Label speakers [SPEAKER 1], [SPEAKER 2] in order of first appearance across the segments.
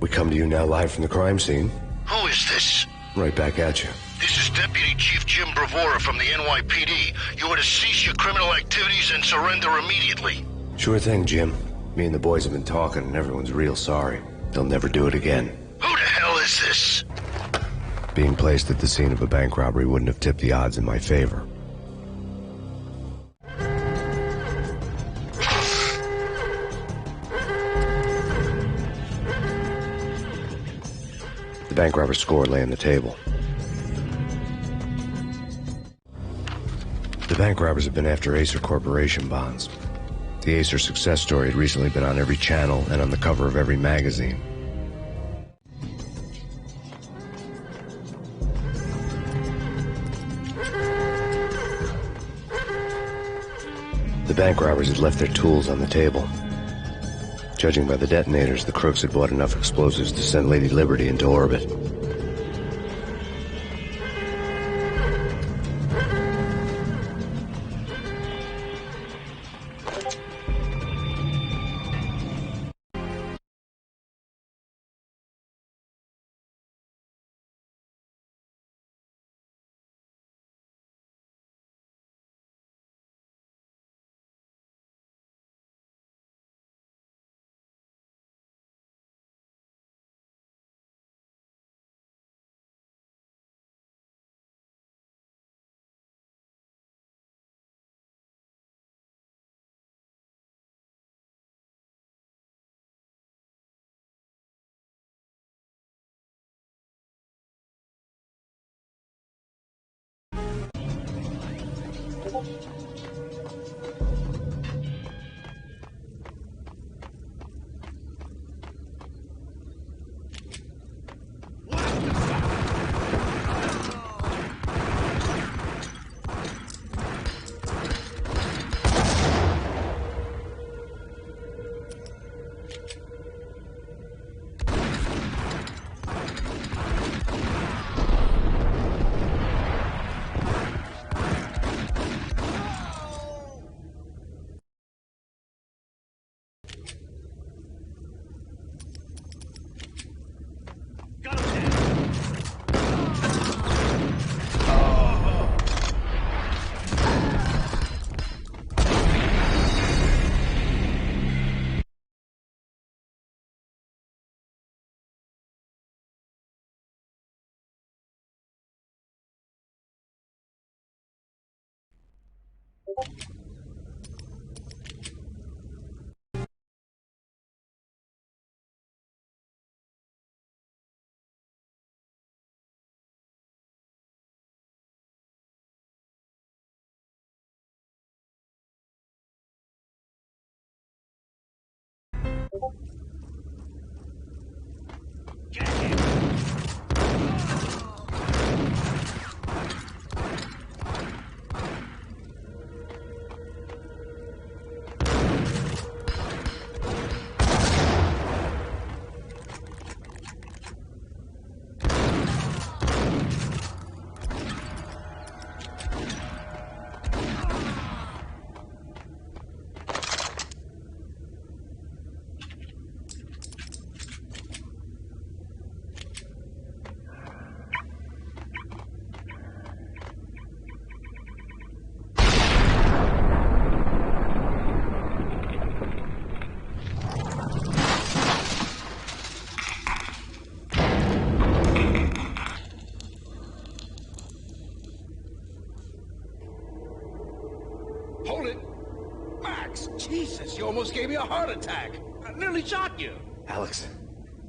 [SPEAKER 1] We come to you now live from the crime scene.
[SPEAKER 2] Who is this?
[SPEAKER 1] Right back at you.
[SPEAKER 2] This is Deputy Chief Jim Bravura from the NYPD. You are to cease your criminal activities and surrender immediately.
[SPEAKER 1] Sure thing, Jim. Me and the boys have been talking and everyone's real sorry. They'll never do it again.
[SPEAKER 2] Who the hell is this?
[SPEAKER 1] Being placed at the scene of a bank robbery wouldn't have tipped the odds in my favor. The bank robber's score lay on the table. The bank robbers have been after Acer Corporation bonds. The Acer success story had recently been on every channel and on the cover of every magazine. The bank robbers had left their tools on the table. Judging by the detonators, the crooks had bought enough explosives to send Lady Liberty into orbit.
[SPEAKER 3] Hold it! Max! Jesus, you almost gave me a heart attack! I nearly shot you!
[SPEAKER 1] Alex,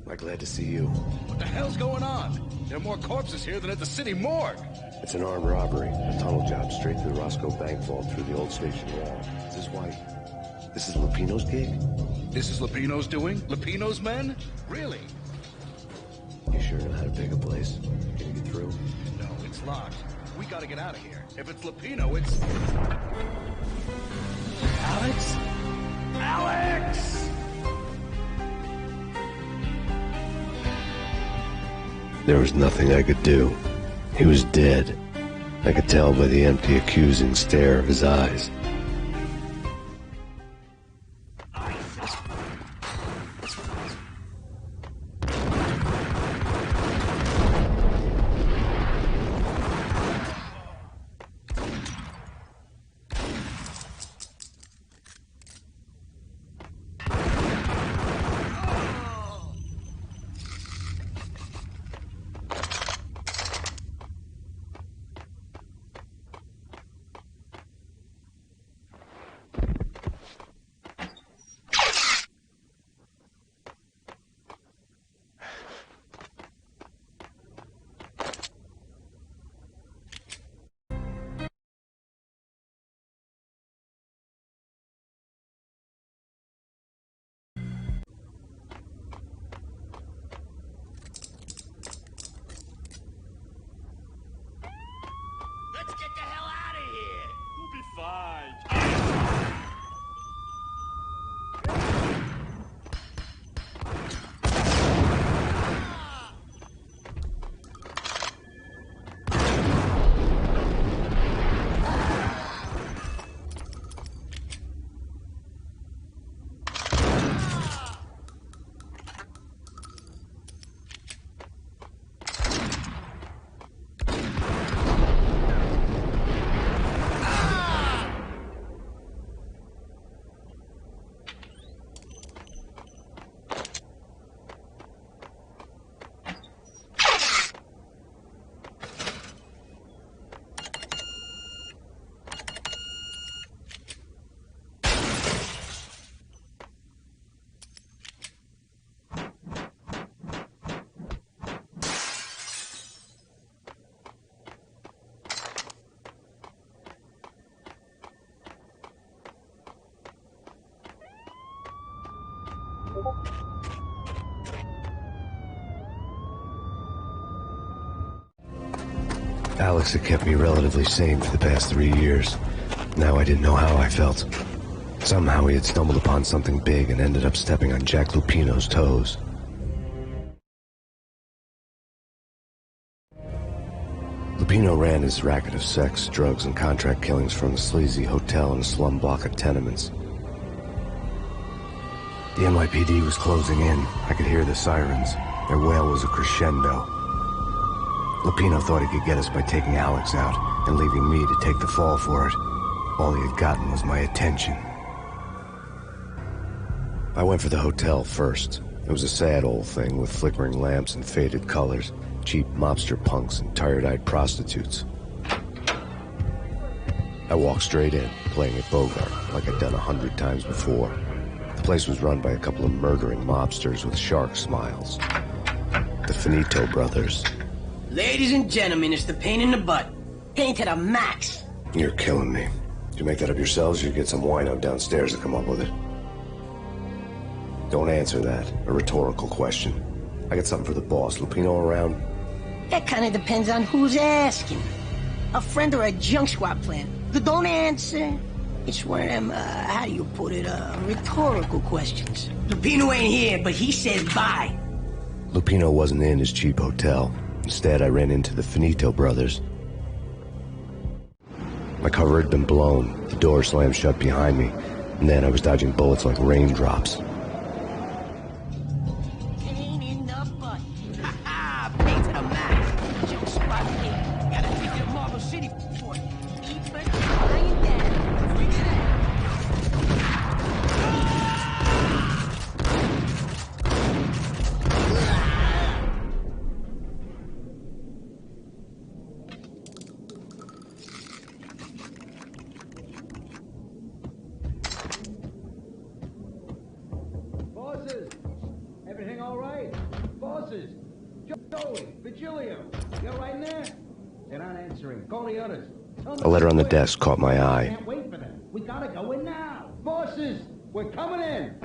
[SPEAKER 1] I'm glad to see you.
[SPEAKER 3] What the hell's going on? There are more corpses here than at the city morgue!
[SPEAKER 1] It's an armed robbery. A tunnel job straight through the Roscoe Bank vault through the old station wall. Is this why? This is Lupino's gig?
[SPEAKER 3] This is Lupino's doing? Lupino's men? Really?
[SPEAKER 1] You sure know how to pick a place? Can you get through?
[SPEAKER 3] No, it's locked. We gotta get out of here. If it's Lupino, it's... Alex? Alex!
[SPEAKER 1] There was nothing I could do. He was dead. I could tell by the empty, accusing stare of his eyes. Alex had kept me relatively sane for the past 3 years. Now I didn't know how I felt. Somehow he had stumbled upon something big and ended up stepping on Jack Lupino's toes. Lupino ran his racket of sex, drugs, and contract killings from a sleazy hotel in a slum block of tenements. The NYPD was closing in. I could hear the sirens. Their wail was a crescendo. Lupino thought he could get us by taking Alex out and leaving me to take the fall for it. All he had gotten was my attention. I went for the hotel first. It was a sad old thing with flickering lamps and faded colors, cheap mobster punks and tired-eyed prostitutes. I walked straight in, playing at Bogart like I'd done 100 times before. The place was run by a couple of murdering mobsters with shark smiles. The Finito brothers.
[SPEAKER 4] Ladies and gentlemen, it's the Payne in the butt. Payne to the max.
[SPEAKER 1] You're killing me. Did you make that up yourselves, or you get some wino downstairs to come up with it? Don't answer that. A rhetorical question. I got something for the boss. Lupino around?
[SPEAKER 4] That kind of depends on who's asking. A friend or a junk squad plan. Don't answer. It's one of them, how do you put it, rhetorical questions. Lupino ain't here, but he says bye.
[SPEAKER 1] Lupino wasn't in his cheap hotel. Instead, I ran into the Finito brothers. My cover had been blown. The door slammed shut behind me, and then I was dodging bullets like raindrops.
[SPEAKER 4] Payne in the butt. Ha ha! Payne to the max. Junk squad kid. Gotta treat your Marble City for it. Eat but lying down. Freak it out.
[SPEAKER 3] Everything all right? Bosses? Joey, Virgilio, you all right in there? They're not answering. Call the others.
[SPEAKER 1] A letter on the desk caught my eye.
[SPEAKER 3] Can't wait for them. We gotta go in now. Bosses, we're coming in.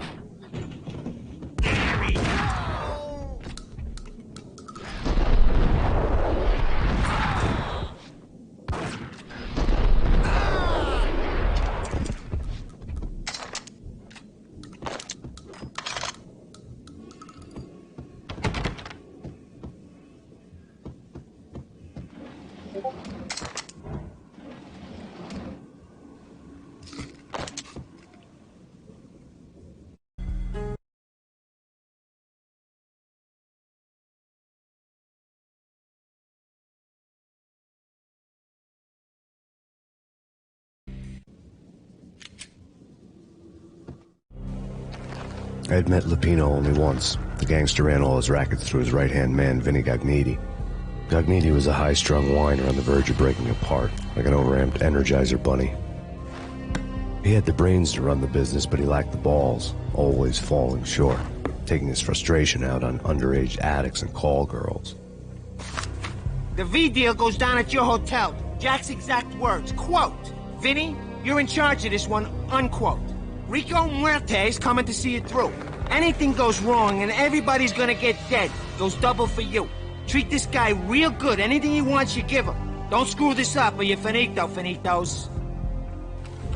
[SPEAKER 1] I had met Lupino only once. The gangster ran all his rackets through his right-hand man, Vinny Gagniti. Gagniti was a high-strung whiner on the verge of breaking apart, like an overamped Energizer bunny. He had the brains to run the business, but he lacked the balls, always falling short, taking his frustration out on underage addicts and call girls.
[SPEAKER 5] The V deal goes down at your hotel. Jack's exact words, quote, "Vinny, you're in charge of this one," unquote. Rico Muerte's coming to see it through. Anything goes wrong and everybody's gonna get dead. Goes double for you. Treat this guy real good. Anything he wants, you give him. Don't screw this up or you're finito, finitos.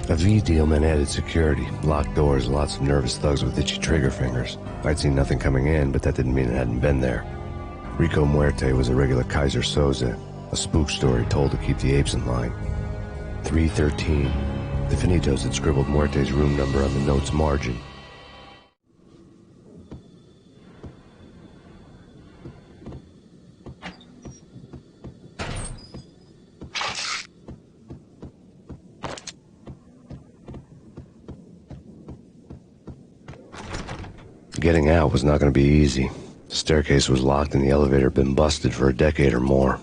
[SPEAKER 1] A V deal meant added security, locked doors, lots of nervous thugs with itchy trigger fingers. I'd seen nothing coming in, but that didn't mean it hadn't been there. Rico Muerte was a regular Kaiser Soze, a spook story told to keep the apes in line. 313. The Finitos had scribbled Muerte's room number on the note's margin. Getting out was not going to be easy. The staircase was locked and the elevator had been busted for a decade or more.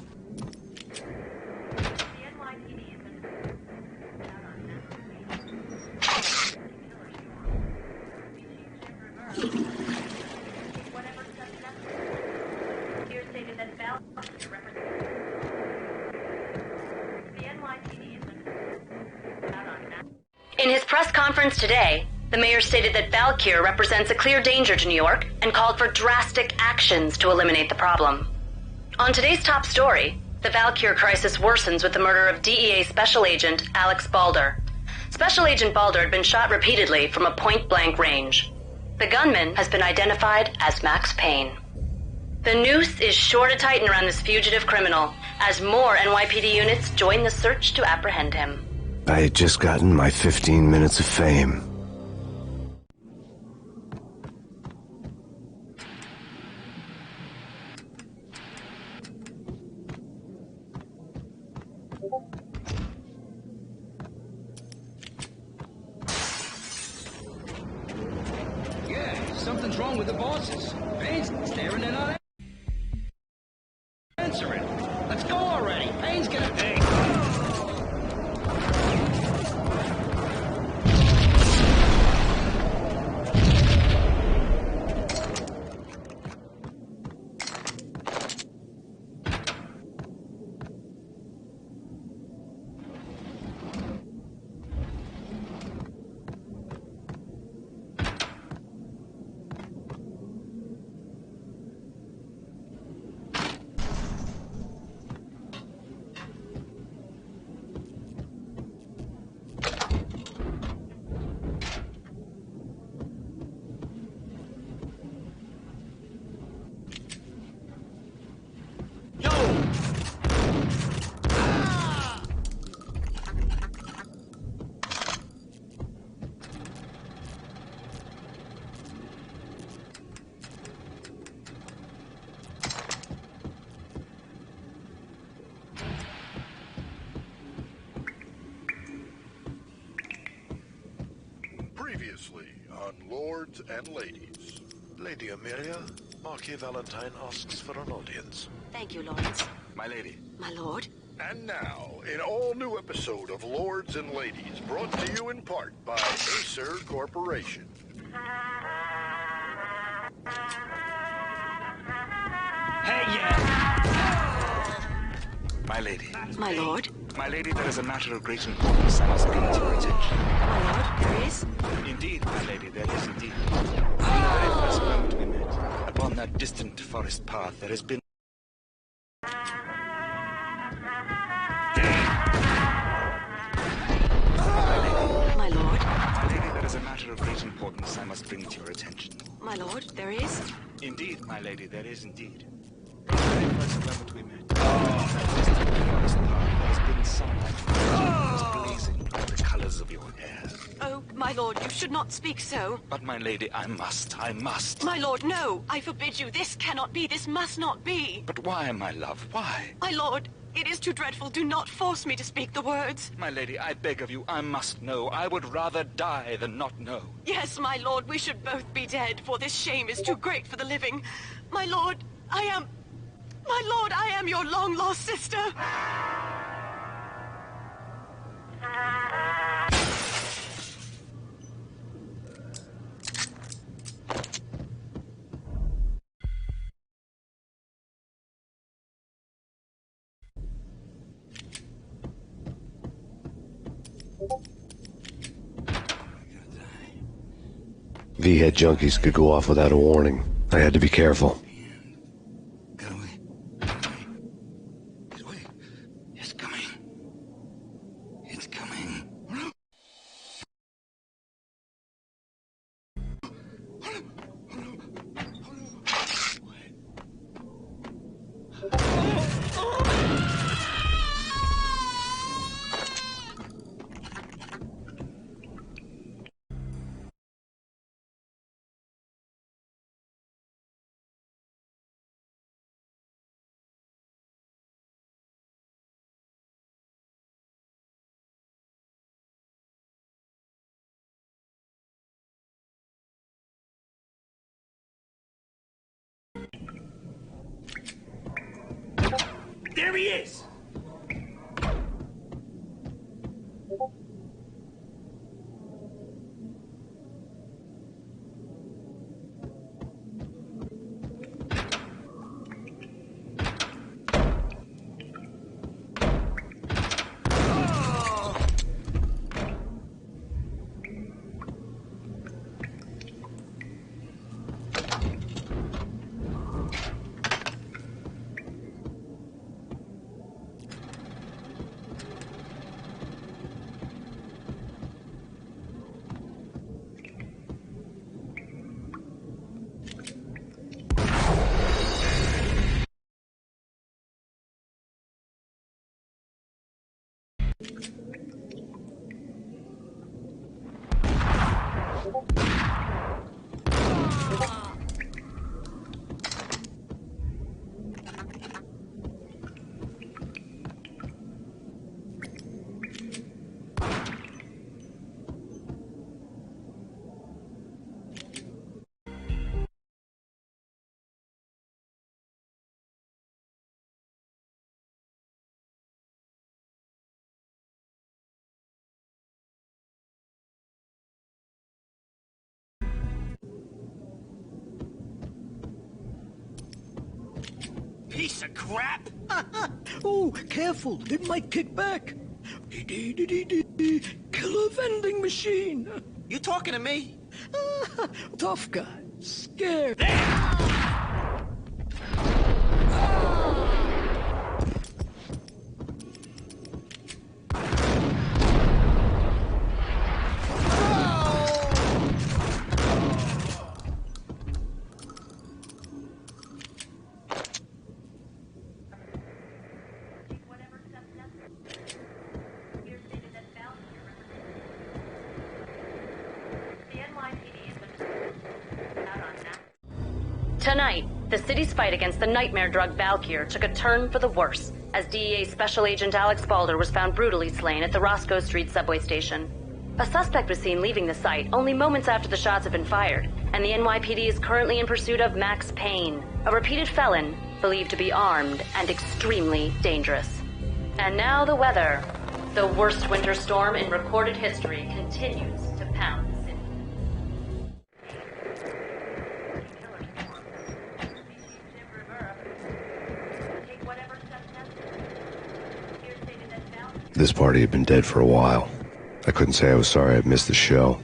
[SPEAKER 6] In his press conference today, The mayor stated that Valkyr represents a clear danger to New York and called for drastic actions to eliminate the problem. On today's top story, the Valkyr crisis worsens with the murder of DEA Special Agent Alex Balder. Special Agent Balder had been shot repeatedly from a point-blank range. The gunman has been identified as Max Payne. The noose is sure to tighten around this fugitive criminal as more NYPD units join the search to apprehend him.
[SPEAKER 1] I had just gotten my 15 minutes of fame.
[SPEAKER 3] Yeah, something's wrong with the bosses. Payne's staring, they're not answering. Let's go already. Payne's gonna pay.
[SPEAKER 2] Previously on Lords and Ladies.
[SPEAKER 7] Lady Amelia, Marquis Valentine asks for an audience.
[SPEAKER 8] Thank you, Lawrence.
[SPEAKER 7] My lady.
[SPEAKER 8] My lord.
[SPEAKER 2] And now, an all-new episode of Lords and Ladies, brought to you in part by Acer Corporation.
[SPEAKER 3] Hey, yeah!
[SPEAKER 7] My lady.
[SPEAKER 8] My lord.
[SPEAKER 7] My lady, there is a matter of great importance I must bring to your attention.
[SPEAKER 8] My lord, there is.
[SPEAKER 7] Indeed, my lady, there is indeed. From the very first moment we met, upon that distant forest path, there has been...
[SPEAKER 8] My lord.
[SPEAKER 7] My lady, there is a matter of great importance I must bring to your attention.
[SPEAKER 8] My lord, there is.
[SPEAKER 7] Indeed, my lady, there is indeed. From the very first moment we met, upon that distant forest path, there has been sunlight blazing with the colors of your hair.
[SPEAKER 8] Oh, my lord, you should not speak so.
[SPEAKER 7] But, my lady, I must.
[SPEAKER 8] My lord, no. I forbid you. This cannot be. This must not be.
[SPEAKER 7] But why, my love, why?
[SPEAKER 8] My lord, it is too dreadful. Do not force me to speak the words.
[SPEAKER 7] My lady, I beg of you, I must know. I would rather die than not know.
[SPEAKER 8] Yes, my lord, we should both be dead, for this shame is too great for the living. My lord, I am your long-lost sister.
[SPEAKER 1] V-head junkies could go off without a warning. I had to be careful.
[SPEAKER 7] Get away. Get away. Get away. It's coming. It's coming.
[SPEAKER 3] There he is!
[SPEAKER 5] piece of crap!
[SPEAKER 4] Oh, careful. It might kick back. Killer vending machine.
[SPEAKER 5] You talking to me?
[SPEAKER 4] Tough guy. Scared.
[SPEAKER 6] Tonight, the city's fight against the nightmare drug Valkyr took a turn for the worse as DEA Special Agent Alex Balder was found brutally slain at the Roscoe Street subway station. A suspect was seen leaving the site only moments after the shots had been fired, and the NYPD is currently in pursuit of Max Payne, a repeated felon believed to be armed and extremely dangerous. And now the weather. The worst winter storm in recorded history continues to pound the city.
[SPEAKER 1] This party had been dead for a while. I couldn't say I was sorry I'd missed the show.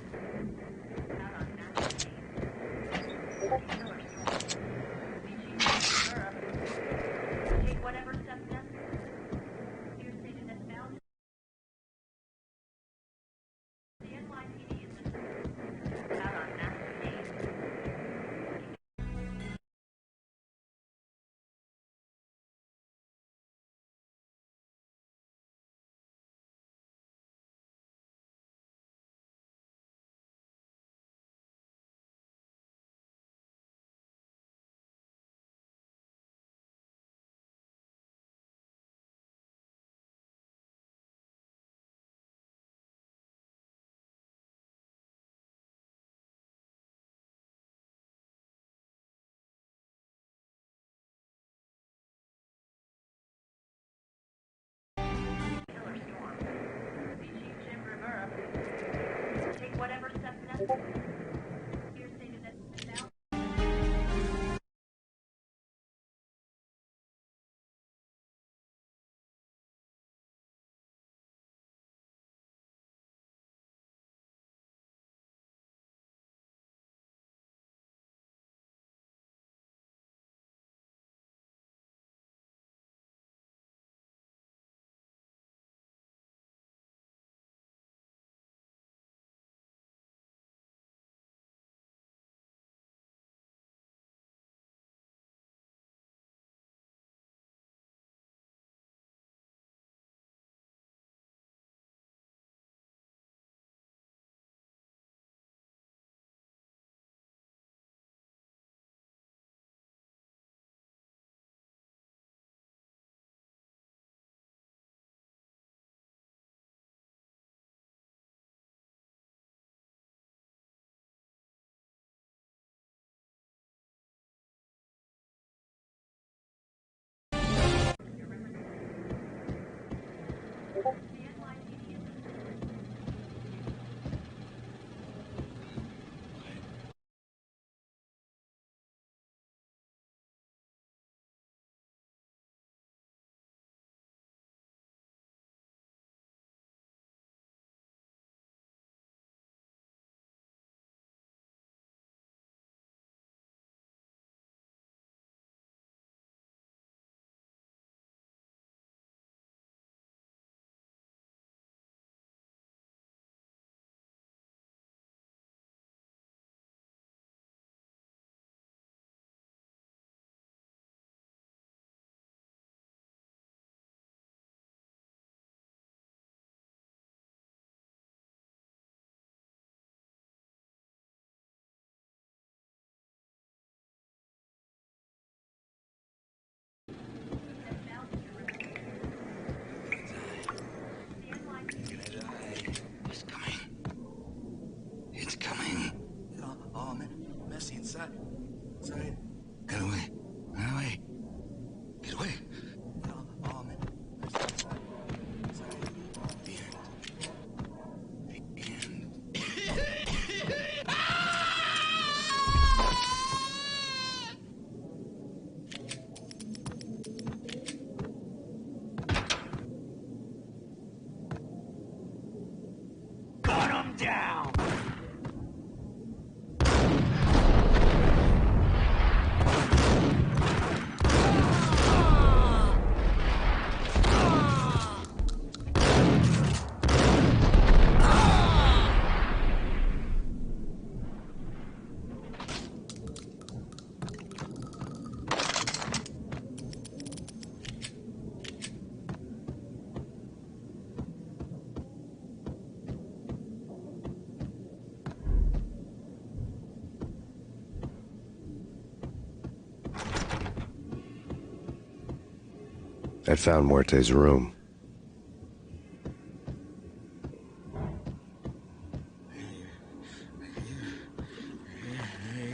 [SPEAKER 1] I'd found Muerte's room.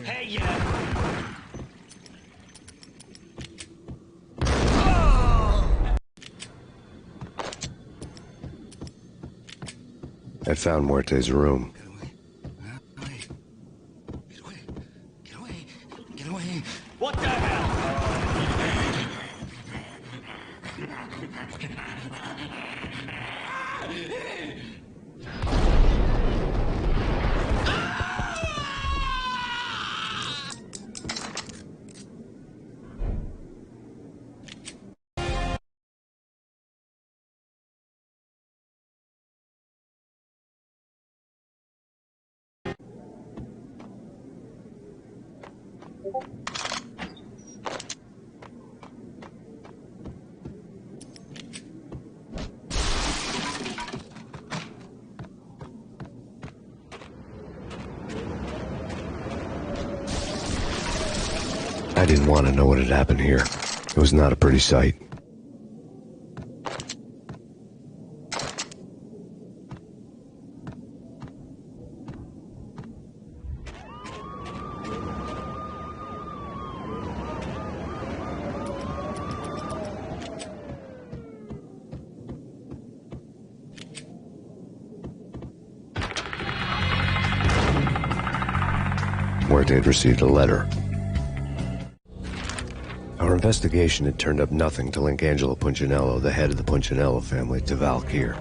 [SPEAKER 3] Hey, yeah!
[SPEAKER 1] I'd found Muerte's room.
[SPEAKER 3] What the hell?
[SPEAKER 1] I didn't want to know what had happened here. It was not a pretty sight. Muerte had received a letter. Our investigation had turned up nothing to link Angelo Punchinello, the head of the Punchinello family, to Valkyr.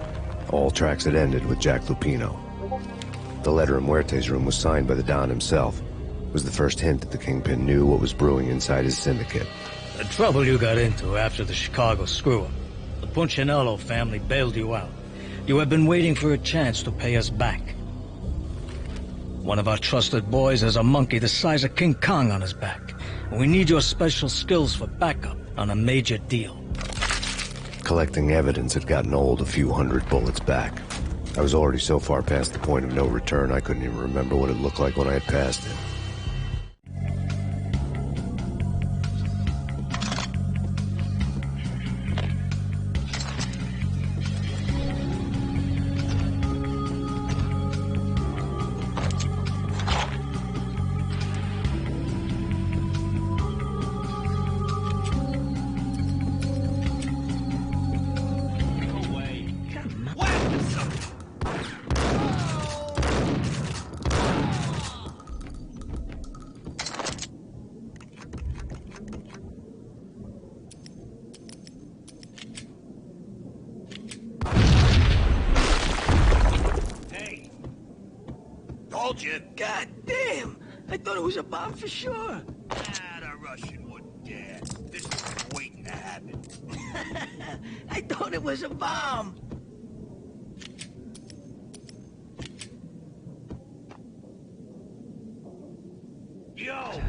[SPEAKER 1] All tracks had ended with Jack Lupino. The letter in Muerte's room was signed by the Don himself. It was the first hint that the Kingpin knew what was brewing inside his syndicate.
[SPEAKER 9] The trouble you got into after the Chicago screw-up. The Punchinello family bailed you out. You have been waiting for a chance to pay us back. One of our trusted boys has a monkey the size of King Kong on his back. We need your special skills for backup on a major deal.
[SPEAKER 1] Collecting evidence had gotten old a few hundred bullets back. I was already so far past the point of no return I couldn't even remember what it looked like when I had passed it.
[SPEAKER 4] God damn! I thought it was a bomb for sure.
[SPEAKER 2] The Russian wouldn't dare. This was waiting to happen.
[SPEAKER 4] I thought it was a bomb.
[SPEAKER 2] Yo!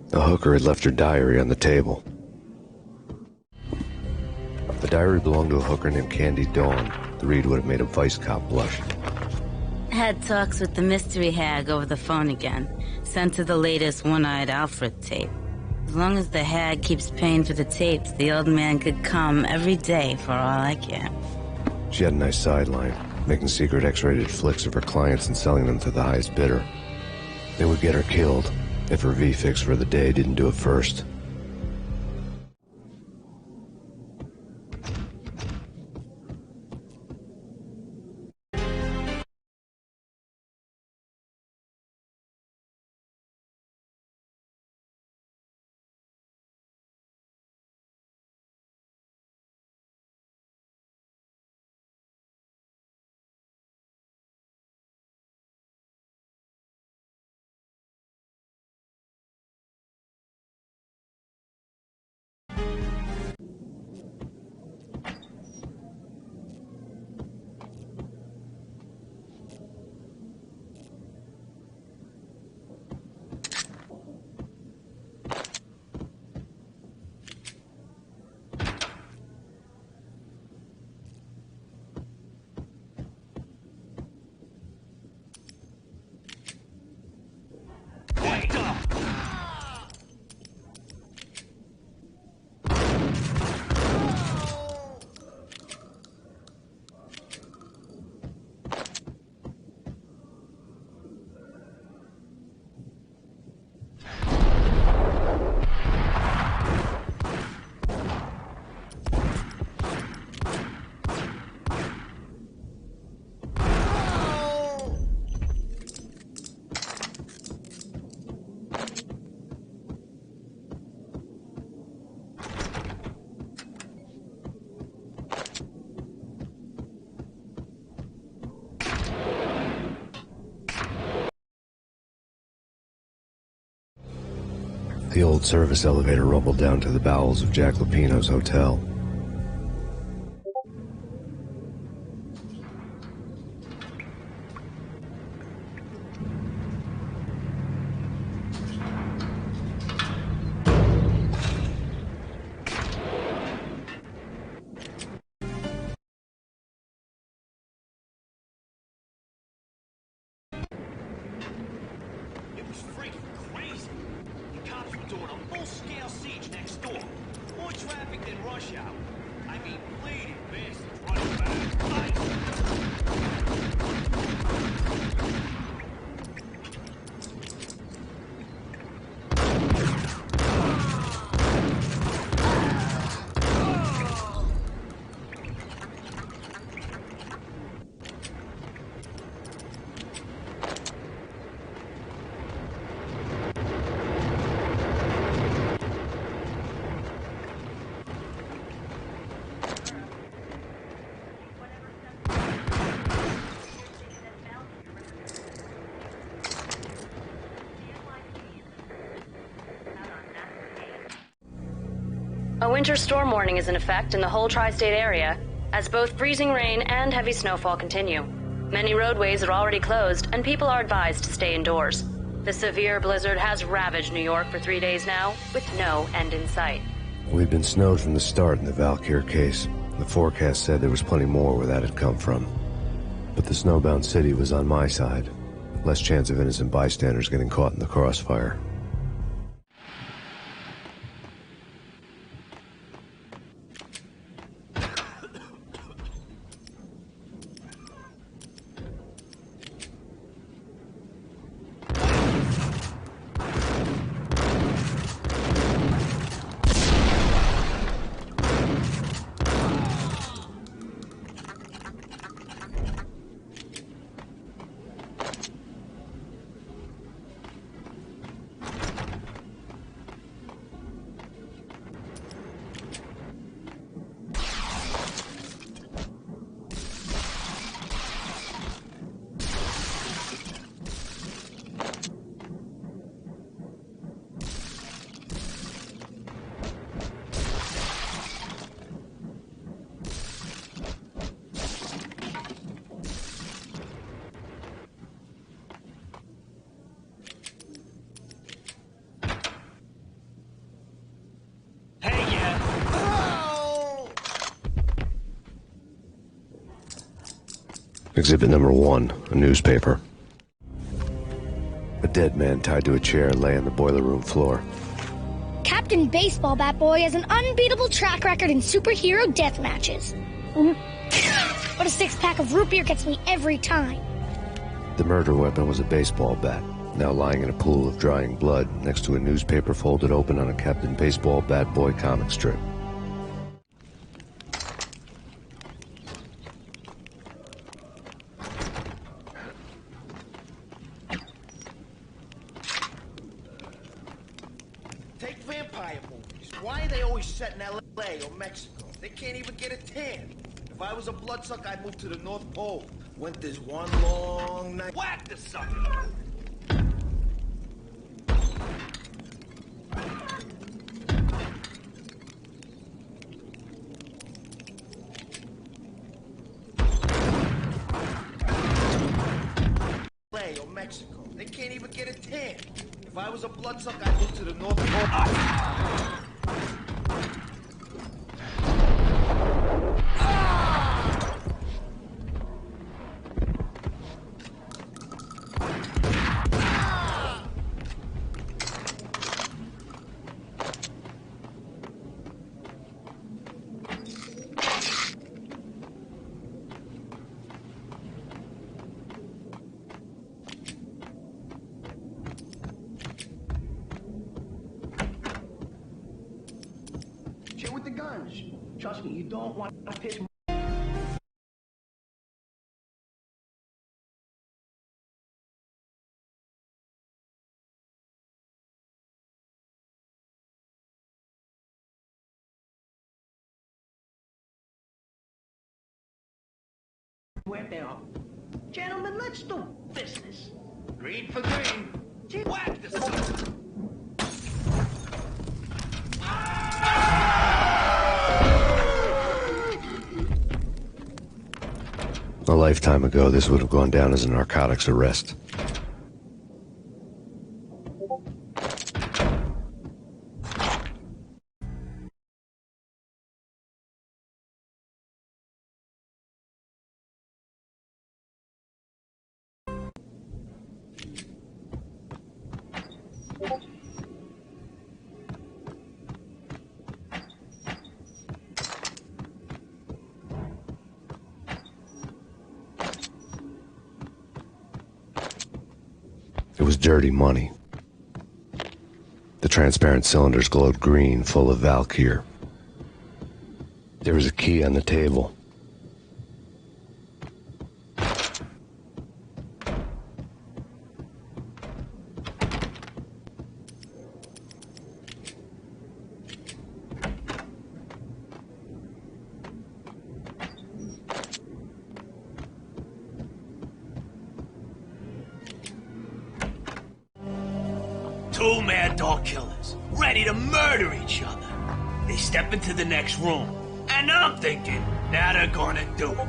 [SPEAKER 1] The hooker had left her diary on the table. The diary belonged to a hooker named Candy Dawn. The read would have made a vice cop blush.
[SPEAKER 10] Had talks with the mystery hag over the phone again. Sent her the latest One-Eyed Alfred tape. As long as the hag keeps paying for the tapes, the old man could come every day for all I care.
[SPEAKER 1] She had a nice sideline, making secret X-rated flicks of her clients and selling them to the highest bidder. They would get her killed if her V-fix for the day didn't do it first. The old service elevator rumbled down to the bowels of Jack Lupino's hotel.
[SPEAKER 11] It was freaking crazy. The cops were doing a full-scale siege next door. More traffic than rush hour. I mean, bleeding bastards running back.
[SPEAKER 6] A winter storm warning is in effect in the whole tri-state area, as both freezing rain and heavy snowfall continue. Many roadways are already closed, and people are advised to stay indoors. The severe blizzard has ravaged New York for 3 days now, with no end in sight.
[SPEAKER 1] We'd been snowed from the start in the Valkyr case. The forecast said there was plenty more where that had come from. But the snowbound city was on my side. Less chance of innocent bystanders getting caught in the crossfire. Exhibit number 1, a newspaper. A dead man tied to a chair lay on the boiler room floor.
[SPEAKER 12] Captain Baseball Bat Boy has an unbeatable track record in superhero death matches. But a 6-pack of root beer gets me every time.
[SPEAKER 1] The murder weapon was a baseball bat, now lying in a pool of drying blood next to a newspaper folded open on a Captain Baseball Bat Boy comic strip.
[SPEAKER 11] Take vampire movies. Why are they always set in L.A. or Mexico? They can't even get a tan. If I was a bloodsucker, I'd move to the North Pole. Winter's one long night. Whack the sucker! L.A. or Mexico. They can't even get a tan. If I was a bloodsucker, I'd move to the North Pole.
[SPEAKER 3] Shit with the guns. Trust me, you don't want to piss where they are. Gentlemen, let's do business. Green for green. Whack the sucker.
[SPEAKER 1] lifetime ago, this would have gone down as a narcotics arrest. It was dirty money. The transparent cylinders glowed green, full of Valkyr. There was a key on the table.
[SPEAKER 13] Two mad dog killers, ready to murder each other. They step into the next room, and I'm thinking, now they're gonna do it.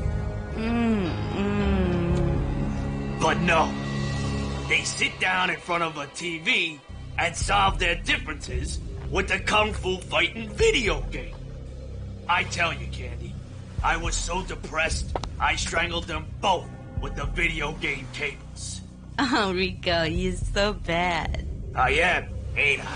[SPEAKER 13] But no. They sit down in front of a TV and solve their differences with a kung fu fighting video game. I tell you, Candy, I was so depressed, I strangled them both with the video game cables.
[SPEAKER 10] Oh, Rico, you're so bad.
[SPEAKER 13] I am, ain't I?